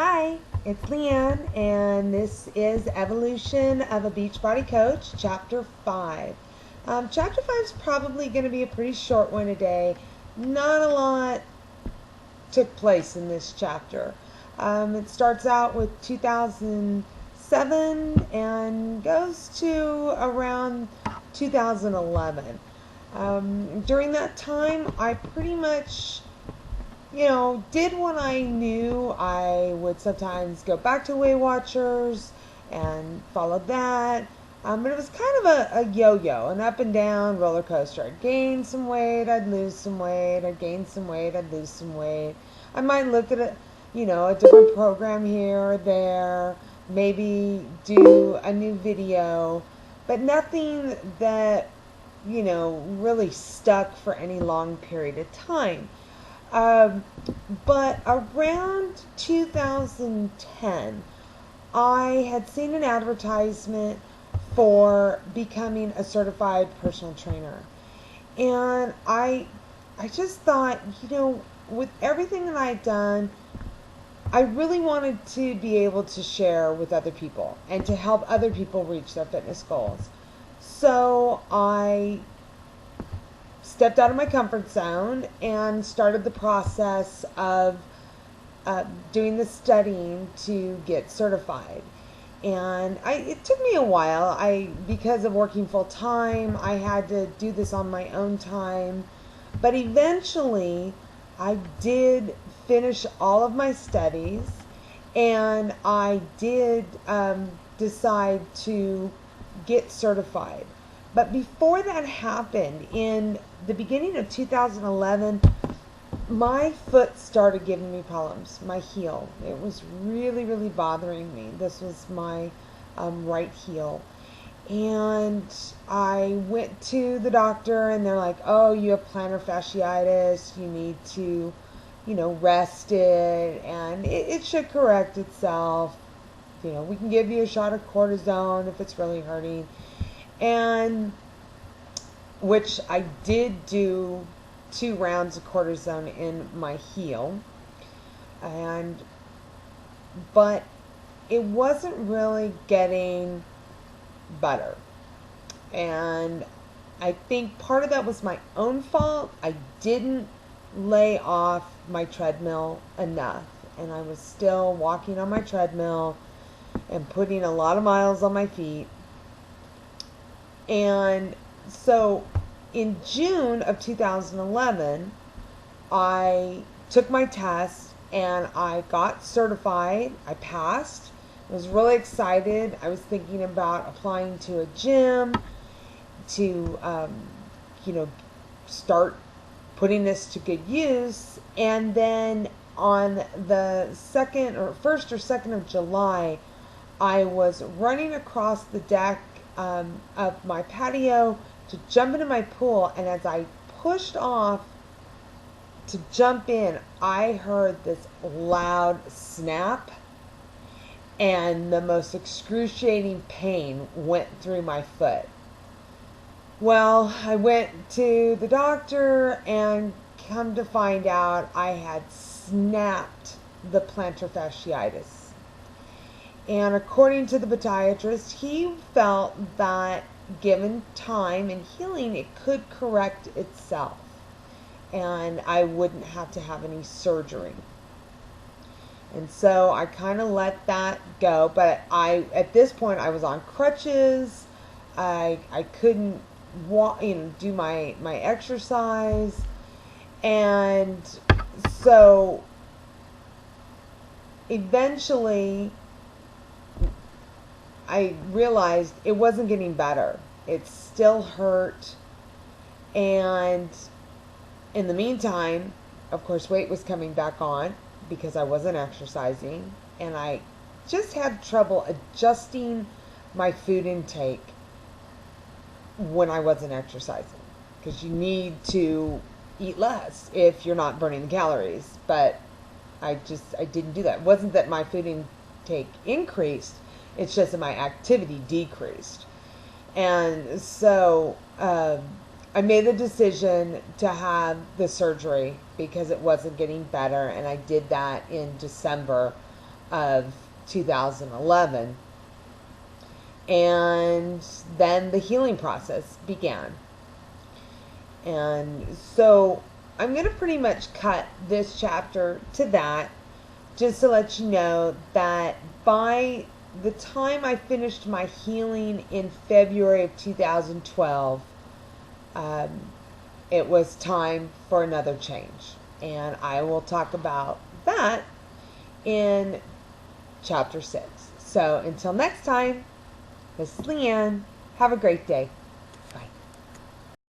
Hi, it's Leanne, and this is Evolution of a Beachbody Coach, Chapter 5. Chapter 5 is probably going to be a pretty short one today. Not a lot took place in this chapter. It starts out with 2007 and goes to around 2011. During that time, I pretty much did what I knew. I would sometimes go back to Weight Watchers and follow that. But it was kind of a yo-yo, an up and down roller coaster. I'd gain some weight, I'd lose some weight, I'd gain some weight, I'd lose some weight. I might look at a different program here or there, maybe do a new video, but nothing that, really stuck for any long period of time. Um, but around 2010, I had seen an advertisement for becoming a certified personal trainer. And I just thought, with everything that I'd done, I really wanted to be able to share with other people and to help other people reach their fitness goals. So I stepped out of my comfort zone and started the process of doing the studying to get certified. And it took me a while. Because of working full time, I had to do this on my own time. But eventually, I did finish all of my studies, and I did decide to get certified. But before that happened, in the beginning of 2011, my foot started giving me problems, my heel. It was really, really bothering me. This was my right heel. And I went to the doctor, and they're like, oh, you have plantar fasciitis. You need to, rest it, and it should correct itself. We can give you a shot of cortisone if it's really hurting. And which I did do 2 rounds of cortisone in my heel, but it wasn't really getting better. And I think part of that was my own fault. I didn't lay off my treadmill enough, and I was still walking on my treadmill and putting a lot of miles on my feet. And so in June of 2011, I took my test and I got certified. I passed. I was really excited. I was thinking about applying to a gym to, start putting this to good use. And then on the 1st or 2nd of July, I was running across the deck of my patio to jump into my pool, and as I pushed off to jump in, I heard this loud snap, and the most excruciating pain went through my foot. Well, I went to the doctor, and come to find out, I had snapped the plantar fasciitis. And according to the podiatrist, he felt that given time and healing, it could correct itself, and I wouldn't have to have any surgery. And so I kind of let that go. But at this point, I was on crutches. I couldn't walk, do my exercise, and so eventually I realized it wasn't getting better. It still hurt. And in the meantime, of course, weight was coming back on because I wasn't exercising. And I just had trouble adjusting my food intake when I wasn't exercising. Because you need to eat less if you're not burning the calories. But I didn't do that. It wasn't that my food intake increased. It's just that my activity decreased. And so I made the decision to have the surgery because it wasn't getting better. And I did that in December of 2011. And then the healing process began. And so I'm going to pretty much cut this chapter to that, just to let you know that by the time I finished my healing in February of 2012, it was time for another change. And I will talk about that in chapter 6. So until next time, this is Leanne. Have a great day.